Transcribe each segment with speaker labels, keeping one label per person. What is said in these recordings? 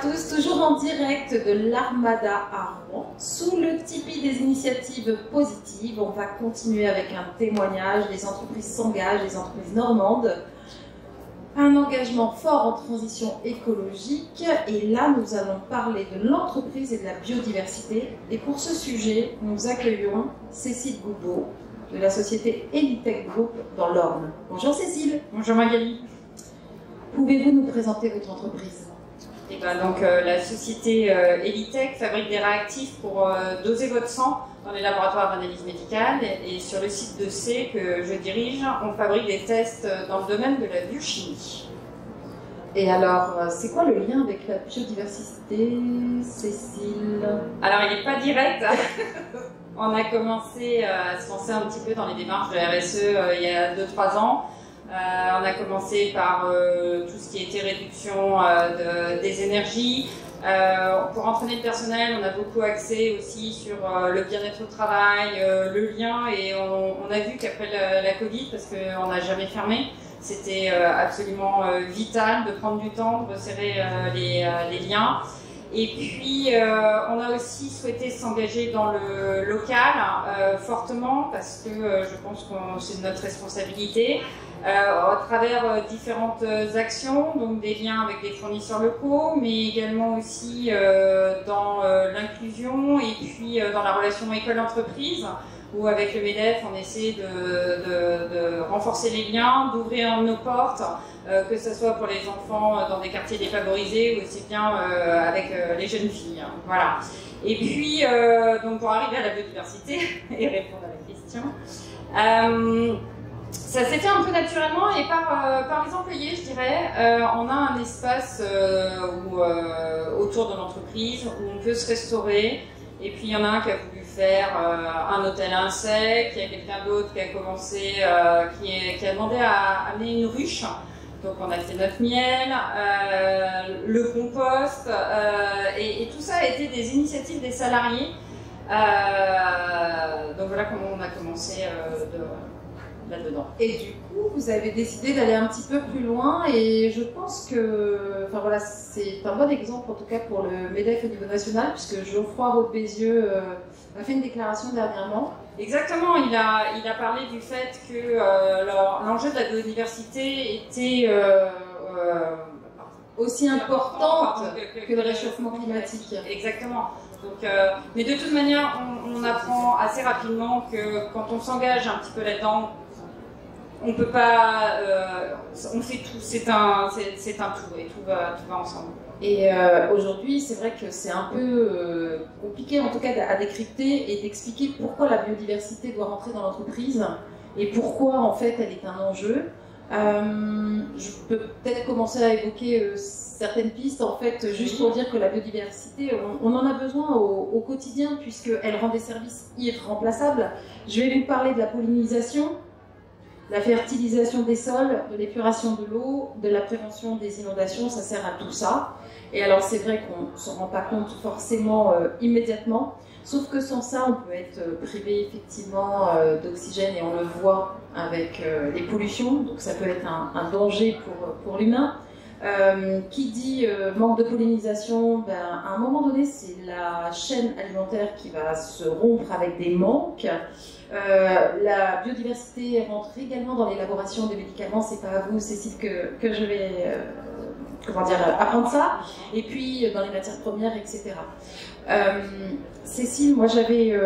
Speaker 1: tous, toujours en direct de l'Armada à Rouen, sous le tipi des initiatives positives. On va continuer avec un témoignage, les entreprises s'engagent, les entreprises normandes. Un engagement fort en transition écologique. Et là, nous allons parler de l'entreprise et de la biodiversité. Et pour ce sujet, nous accueillons Cécile Goubeau, de la société Elitech Group dans l'Orne. Bonjour Cécile.
Speaker 2: Bonjour Magali.
Speaker 1: Pouvez-vous nous présenter votre entreprise?
Speaker 2: Et ben donc, la société Elitech fabrique des réactifs pour doser votre sang dans les laboratoires d'analyse médicale. Et sur le site de C que je dirige, on fabrique des tests dans le domaine de la biochimie.
Speaker 1: Et alors, c'est quoi le lien avec la biodiversité, Cécile?
Speaker 2: Alors, il n'est pas direct. On a commencé à se lancer un petit peu dans les démarches de RSE il y a 2-3 ans. On a commencé par tout ce qui était réduction des énergies. Pour entraîner le personnel, on a beaucoup axé aussi sur le bien-être au travail, le lien, et on a vu qu'après la Covid, parce qu'on n'a jamais fermé, c'était absolument vital de prendre du temps, de resserrer les liens. Et puis, on a aussi souhaité s'engager dans le local fortement, parce que je pense que c'est notre responsabilité, à travers différentes actions, donc des liens avec des fournisseurs locaux, mais également aussi dans l'inclusion et puis dans la relation école-entreprise, où avec le MEDEF, on essaie de renforcer les liens, d'ouvrir nos portes, que ce soit pour les enfants dans des quartiers défavorisés ou aussi bien avec les jeunes filles. Voilà. Et puis, donc pour arriver à la biodiversité et répondre à la question, ça s'est fait un peu naturellement et par les employés, je dirais. On a un espace autour de l'entreprise où on peut se restaurer. Et puis il y en a un qui a voulu faire un hôtel à insectes, il y a quelqu'un d'autre qui a commencé, qui a demandé à amener une ruche. Donc on a fait notre miel, le compost, et tout ça a été des initiatives des salariés. Donc voilà comment on a commencé là-dedans.
Speaker 1: Et du coup, vous avez décidé d'aller un petit peu plus loin, et je pense que, enfin voilà, c'est un bon exemple en tout cas pour le MEDEF au niveau national, puisque Geoffroy Roux-Bézieux a fait une déclaration dernièrement.
Speaker 2: Exactement, il a parlé du fait que l'enjeu de la biodiversité était
Speaker 1: aussi importante que le réchauffement climatique.
Speaker 2: Exactement. Donc, mais de toute manière, on apprend assez rapidement que quand on s'engage un petit peu là-dedans, on peut pas, on fait tout, c'est un tout, et tout va ensemble.
Speaker 1: Et aujourd'hui, c'est vrai que c'est un peu compliqué en tout cas à décrypter et d'expliquer pourquoi la biodiversité doit rentrer dans l'entreprise et pourquoi en fait elle est un enjeu. Je peux peut-être commencer à évoquer certaines pistes en fait, juste pour dire que la biodiversité, on en a besoin au quotidien puisqu'elle rend des services irremplaçables. Je vais vous parler de la pollinisation, la fertilisation des sols, de l'épuration de l'eau, de la prévention des inondations, ça sert à tout ça. Et alors c'est vrai qu'on ne s'en rend pas compte forcément immédiatement, sauf que sans ça on peut être privé effectivement d'oxygène, et on le voit avec les pollutions, donc ça peut être un danger pour l'humain. Qui dit manque de pollinisation, ben, à un moment donné c'est la chaîne alimentaire qui va se rompre avec des manques. La biodiversité rentre également dans l'élaboration des médicaments, c'est pas à vous Cécile que je vais apprendre ça, et puis dans les matières premières, etc. Cécile, moi j'avais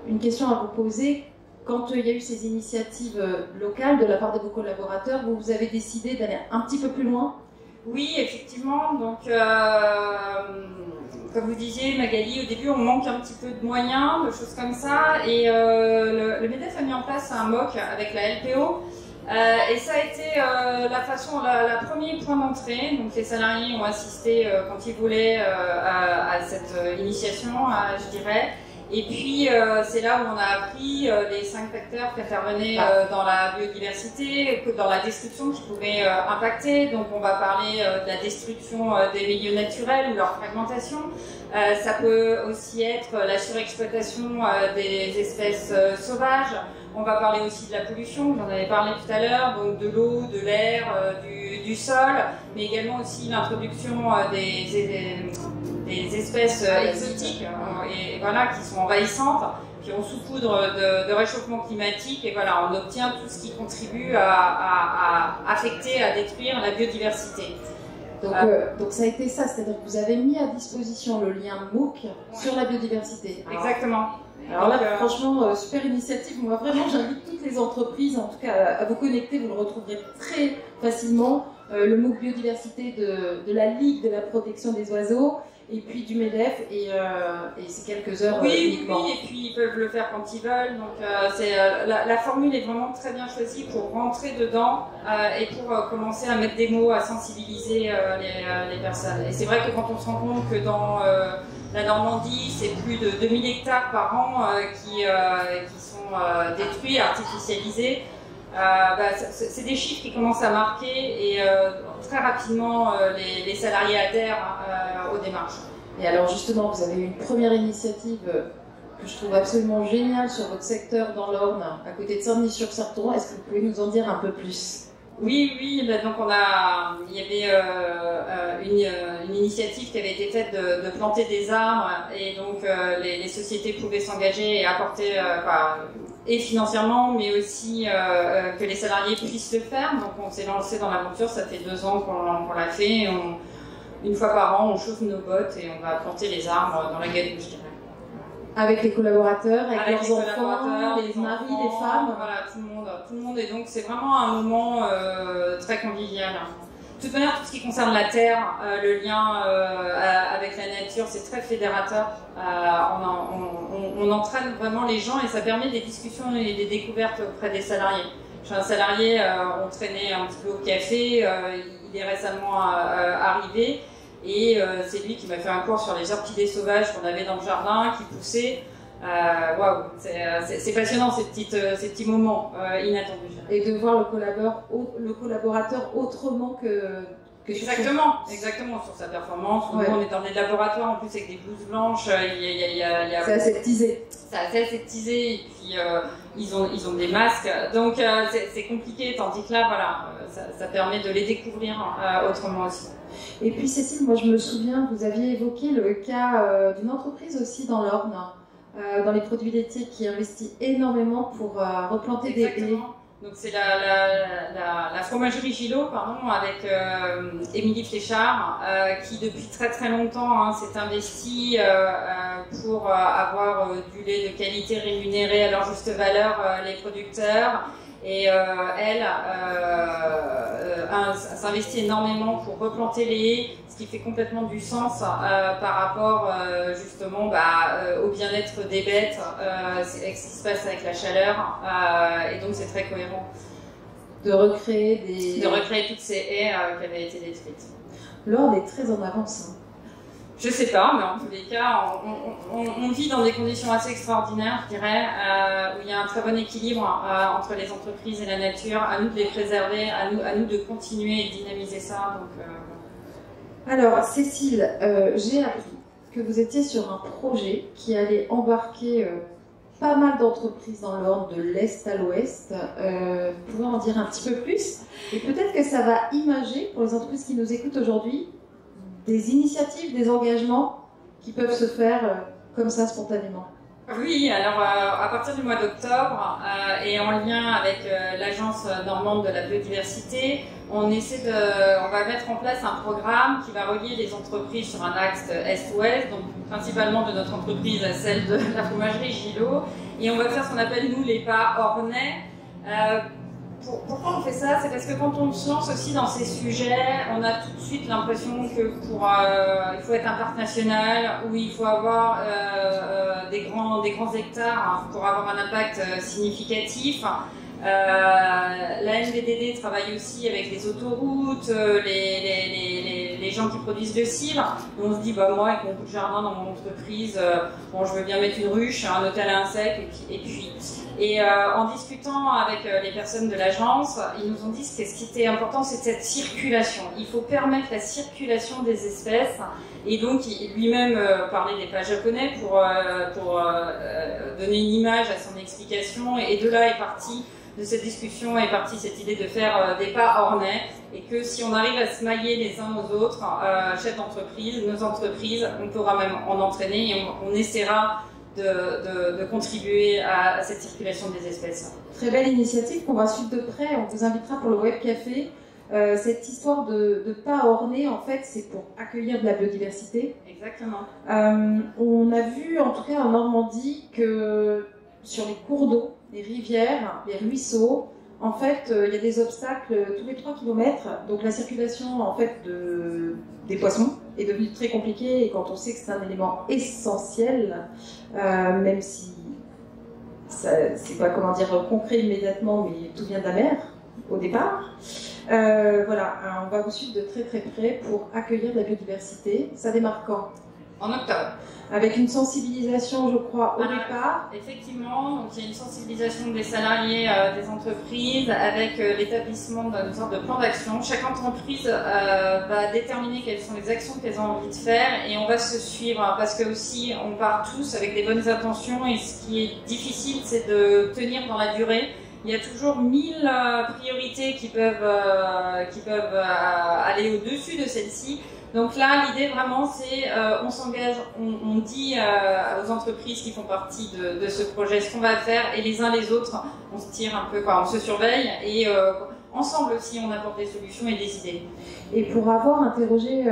Speaker 1: une question à vous poser. Quand il y a eu ces initiatives locales de la part de vos collaborateurs, vous avez décidé d'aller un petit peu plus loin?
Speaker 2: Oui, effectivement. Donc, comme vous disiez, Magali, au début, on manque un petit peu de moyens, de choses comme ça. Et le MEDEF a mis en place un MOC avec la LPO. Et ça a été la premier point d'entrée. Donc, les salariés ont assisté quand ils voulaient à cette initiation, je dirais. Et puis, c'est là où on a appris les 5 facteurs qui intervenaient dans la biodiversité, dans la destruction qui pouvaient impacter. Donc, on va parler de la destruction des milieux naturels ou leur fragmentation. Ça peut aussi être la surexploitation des espèces sauvages On va parler aussi de la pollution, j'en avais parlé tout à l'heure, donc de l'eau, de l'air, du sol, mais également aussi l'introduction des espèces exotiques et voilà, qui sont envahissantes, qui ont sous poudre de réchauffement climatique, et voilà, on obtient tout ce qui contribue à affecter, à détruire la biodiversité.
Speaker 1: Donc ça a été ça, c'est-à-dire que vous avez mis à disposition le lien MOOC sur la biodiversité.
Speaker 2: Exactement.
Speaker 1: Alors là, franchement, super initiative. Moi, vraiment, j'invite toutes les entreprises, en tout cas, à vous connecter. Vous le retrouverez très facilement. Le MOOC biodiversité de la Ligue de la protection des oiseaux, et puis du MEDEF, et c'est quelques heures uniquement.
Speaker 2: Oui, et puis ils peuvent le faire quand ils veulent. Donc la formule est vraiment très bien choisie pour rentrer dedans et pour commencer à mettre des mots, à sensibiliser les personnes. Et c'est vrai que quand on se rend compte que dans la Normandie, c'est plus de 2000 hectares par an qui sont détruits, artificialisés. C'est des chiffres qui commencent à marquer et très rapidement les salariés adhèrent aux démarches.
Speaker 1: Et alors justement, vous avez eu une première initiative que je trouve absolument géniale sur votre secteur dans l'Orne, à côté de Saint-Denis-sur-Sarton. Est-ce que vous pouvez nous en dire un peu plus?
Speaker 2: Oui, donc il y avait une initiative qui avait été faite de planter des arbres, et donc les sociétés pouvaient s'engager et apporter et financièrement, mais aussi que les salariés puissent le faire. Donc on s'est lancé dans l'aventure, ça fait 2 ans qu'on l'a fait. Une fois par an, on chauffe nos bottes et on va planter les arbres dans la Gadoue, je dirais.
Speaker 1: Avec les collaborateurs, avec leurs
Speaker 2: enfants,
Speaker 1: les maris, les femmes.
Speaker 2: Voilà, tout le monde. Et donc c'est vraiment un moment très convivial. De toute manière, tout ce qui concerne la terre, le lien avec la nature, c'est très fédérateur. On entraîne vraiment les gens et ça permet des discussions et des découvertes auprès des salariés. Je suis un salarié, on traînait un petit peu au café, il est récemment arrivé. Et c'est lui qui m'a fait un cours sur les orchidées sauvages qu'on avait dans le jardin, qui poussaient. Waouh, c'est passionnant ces petits moments inattendus.
Speaker 1: Et de voir le collaborateur autrement que
Speaker 2: Exactement, sur sa performance. Ouais. Nous, on est dans des laboratoires en plus avec des blouses blanches.
Speaker 1: C'est aseptisé.
Speaker 2: C'est assez aseptisé, et puis ils ont des masques. Donc c'est compliqué, tandis que là, voilà, ça permet de les découvrir autrement aussi.
Speaker 1: Et puis Cécile, moi je me souviens, vous aviez évoqué le cas d'une entreprise aussi dans l'Orne, dans les produits laitiers, qui investit énormément pour replanter des haies.
Speaker 2: Donc c'est la fromagerie Gillot, avec Émilie Fléchard, qui depuis très très longtemps s'est investie pour avoir du lait de qualité rémunéré à leur juste valeur les producteurs. Et elle s'investit énormément pour replanter les haies, ce qui fait complètement du sens par rapport justement au bien-être des bêtes, ce qui se passe avec la chaleur, et donc c'est très cohérent.
Speaker 1: De recréer
Speaker 2: toutes ces haies qui avaient été détruites.
Speaker 1: L'Orne est très en avance.
Speaker 2: Je sais pas, mais en tous les cas, on vit dans des conditions assez extraordinaires, je dirais, où il y a un très bon équilibre entre les entreprises et la nature. À nous de les préserver, à nous de continuer et de dynamiser ça.
Speaker 1: Alors, Cécile, j'ai appris que vous étiez sur un projet qui allait embarquer pas mal d'entreprises dans l'Orne, de l'Est à l'Ouest. Vous pouvez en dire un petit peu plus? Et peut-être que ça va imager, pour les entreprises qui nous écoutent aujourd'hui, des initiatives, des engagements qui peuvent se faire comme ça spontanément.
Speaker 2: Oui, alors à partir du mois d'octobre et en lien avec l'agence normande de la biodiversité, on va mettre en place un programme qui va relier les entreprises sur un axe est-ouest, donc principalement de notre entreprise à celle de la fromagerie Gillot, et on va faire ce qu'on appelle nous les pas ornais. Pourquoi on fait ça? C'est parce que quand on se lance aussi dans ces sujets, on a tout de suite l'impression que il faut être un parc national, où il faut avoir des grands hectares pour avoir un impact significatif. La MVDD travaille aussi avec les autoroutes, les les gens qui produisent le cidre. On se dit, bah, moi, avec mon bout de jardin dans mon entreprise, bon, je veux bien mettre une ruche, un hôtel à insectes, et en discutant avec les personnes de l'agence, ils nous ont dit que ce qui était important, c'est cette circulation. Il faut permettre la circulation des espèces. Et donc, lui-même parlait des pas japonais pour donner une image à son explication. Et de là est partie, de cette discussion, est partie cette idée de faire des pas ornais. Et que si on arrive à se mailler les uns aux autres, chefs d'entreprise, nos entreprises, on pourra même en entraîner et on essaiera de contribuer à cette circulation des espèces.
Speaker 1: Très belle initiative qu'on va suivre de près. On vous invitera pour le Web Café. Cette histoire de pas orner, en fait, c'est pour accueillir de la biodiversité.
Speaker 2: Exactement.
Speaker 1: On a vu, en tout cas en Normandie, que sur les cours d'eau, les rivières, les ruisseaux, en fait, il y a des obstacles tous les 3 km. Donc la circulation, en fait, des poissons est devenue très compliquée. Et quand on sait que c'est un élément essentiel, même si c'est pas, comment dire, concret immédiatement, mais tout vient de la mer au départ. Voilà, on va vous suivre de très très près pour accueillir de la biodiversité. Ça démarre quand?
Speaker 2: En octobre.
Speaker 1: Avec une sensibilisation, je crois, au départ.
Speaker 2: Effectivement, donc il y a une sensibilisation des salariés des entreprises avec l'établissement d'une sorte de plan d'action. Chaque entreprise va déterminer quelles sont les actions qu'elles ont envie de faire et on va se suivre parce que aussi on part tous avec des bonnes intentions et ce qui est difficile, c'est de tenir dans la durée. Il y a toujours 1000 priorités qui peuvent aller au-dessus de celle-ci. Donc là, l'idée vraiment, c'est on s'engage, on dit aux entreprises qui font partie de ce projet ce qu'on va faire et les uns les autres, on se tire un peu, quoi, on se surveille et ensemble aussi, on apporte des solutions et des idées.
Speaker 1: Et pour avoir interrogé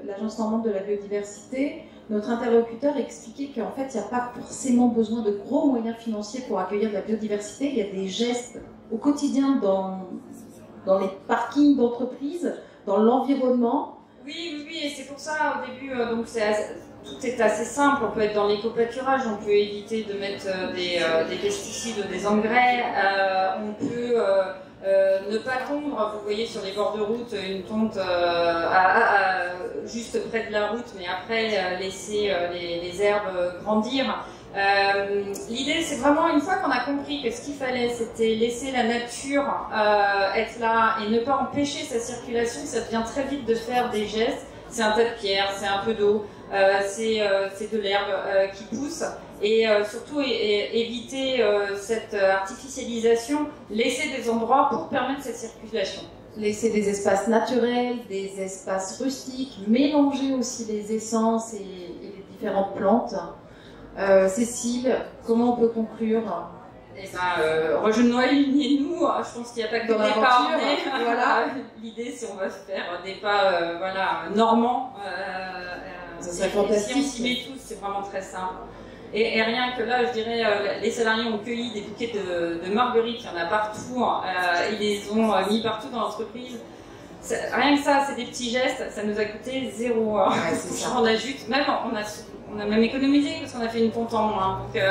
Speaker 1: l'Agence normande de la biodiversité, notre interlocuteur expliquait qu'en fait, il n'y a pas forcément besoin de gros moyens financiers pour accueillir de la biodiversité. Il y a des gestes au quotidien dans les parkings d'entreprises, dans l'environnement.
Speaker 2: Oui, et c'est pour ça, au début, donc tout est assez simple. On peut être dans l'éco-pâturage, on peut éviter de mettre des pesticides ou des engrais, on peut ne pas tondre. Vous voyez sur les bords de route une tonte juste près de la route, mais après laisser les herbes grandir. L'idée, c'est vraiment, une fois qu'on a compris que ce qu'il fallait, c'était laisser la nature être là et ne pas empêcher sa circulation, ça devient très vite de faire des gestes. C'est un tas de pierres, c'est un peu d'eau, c'est de l'herbe qui pousse. Et surtout, éviter cette artificialisation, laisser des endroits pour permettre cette circulation.
Speaker 1: Laisser des espaces naturels, des espaces rustiques, mélanger aussi les essences et les différentes plantes. Cécile, comment on peut conclure?
Speaker 2: Eh ben, rejoignez-nous, alignez-nous. Je pense qu'il n'y a pas que des pas ornés. Voilà. L'idée, c'est on va se faire des pas normands.
Speaker 1: Ça serait fantastique.
Speaker 2: Si on s'y met tous, c'est vraiment très simple. Et rien que là, je dirais, les salariés ont cueilli des bouquets de marguerites, il y en a partout. Ils les ont mis partout dans l'entreprise. Rien que ça, c'est des petits gestes, ça nous a coûté 0.
Speaker 1: Ouais, c'est ça.
Speaker 2: On a juste, même, on a même économisé parce qu'on a fait une tonte en moins. Donc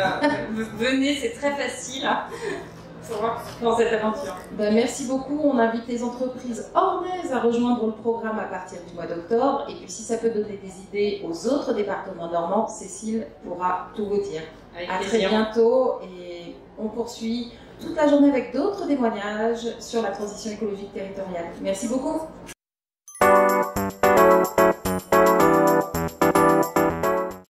Speaker 2: venez, c'est très facile dans cette aventure.
Speaker 1: Ben, merci beaucoup. On invite les entreprises ornaises à rejoindre le programme à partir du mois d'octobre. Et puis si ça peut donner des idées aux autres départements normands, Cécile pourra tout vous dire. À très bientôt et on poursuit toute la journée avec d'autres témoignages sur la transition écologique territoriale. Merci beaucoup.